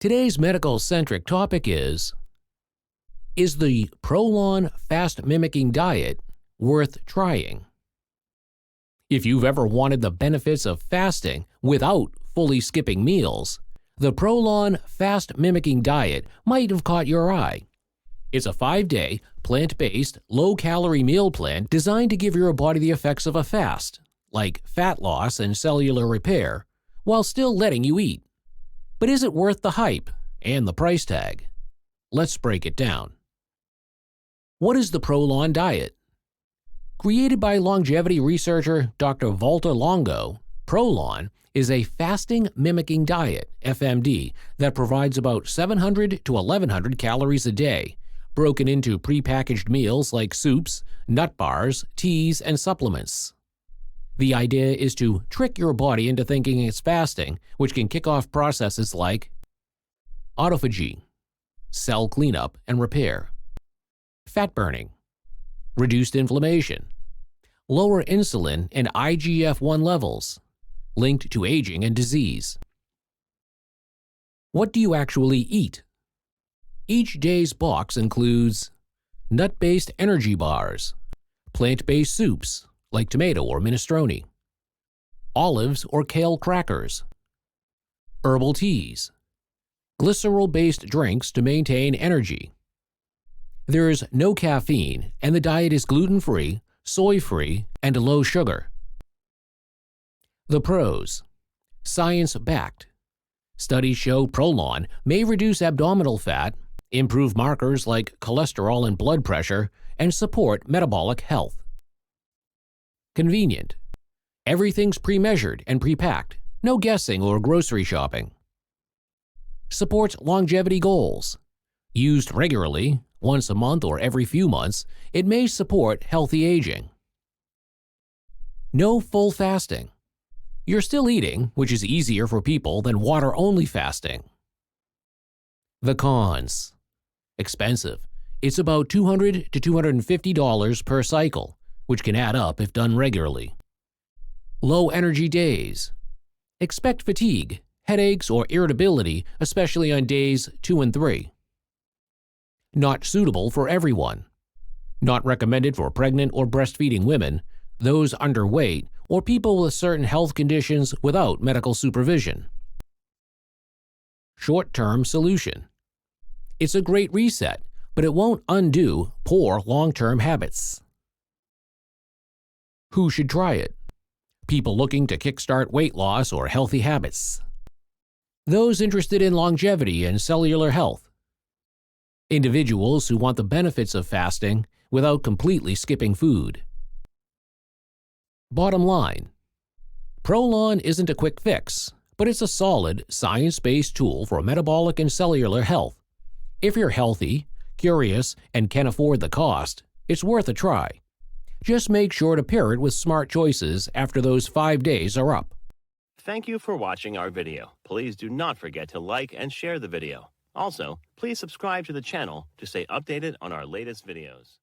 Today's medical-centric topic is the ProLon Fast-Mimicking Diet worth trying? If you've ever wanted the benefits of fasting without fully skipping meals, the ProLon Fast-Mimicking Diet might have caught your eye. It's a 5-day, plant-based, low-calorie meal plan designed to give your body the effects of a fast, like fat loss and cellular repair, while still letting you eat. But is it worth the hype and the price tag? Let's break it down. What is the ProLon diet? Created by longevity researcher Dr. Valter Longo, ProLon is a fasting mimicking diet, FMD, that provides about 700 to 1100 calories a day, broken into prepackaged meals like soups, nut bars, teas, and supplements. The idea is to trick your body into thinking it's fasting, which can kick off processes like autophagy, cell cleanup and repair, fat burning, reduced inflammation, lower insulin and IGF-1 levels, linked to aging and disease. What do you actually eat? Each day's box includes nut-based energy bars, plant-based soups, like tomato or minestrone, olives or kale crackers, herbal teas, glycerol-based drinks to maintain energy. There is no caffeine, and the diet is gluten-free, soy-free, and low sugar. The pros: science-backed. Studies show ProLon may reduce abdominal fat, improve markers like cholesterol and blood pressure, and support metabolic health. Convenient. Everything's pre-measured and pre-packed, no guessing or grocery shopping. Supports longevity goals. Used regularly, once a month or every few months, it may support healthy aging. No full fasting. You're still eating, which is easier for people than water-only fasting. The cons. Expensive. It's about $200 to $250 per cycle, which can add up if done regularly. Low energy days. Expect fatigue, headaches, or irritability, especially on days 2 and 3. Not suitable for everyone. Not recommended for pregnant or breastfeeding women, those underweight, or people with certain health conditions without medical supervision. Short-term solution. It's a great reset, but it won't undo poor long-term habits. Who should try it? People looking to kickstart weight loss or healthy habits. Those interested in longevity and cellular health. Individuals who want the benefits of fasting without completely skipping food. Bottom line: ProLon isn't a quick fix, but it's a solid, science-based tool for metabolic and cellular health. If you're healthy, curious, and can afford the cost, it's worth a try. Just make sure to pair it with smart choices after those 5 days are up. Thank you for watching our video. Please do not forget to like and share the video. Also, please subscribe to the channel to stay updated on our latest videos.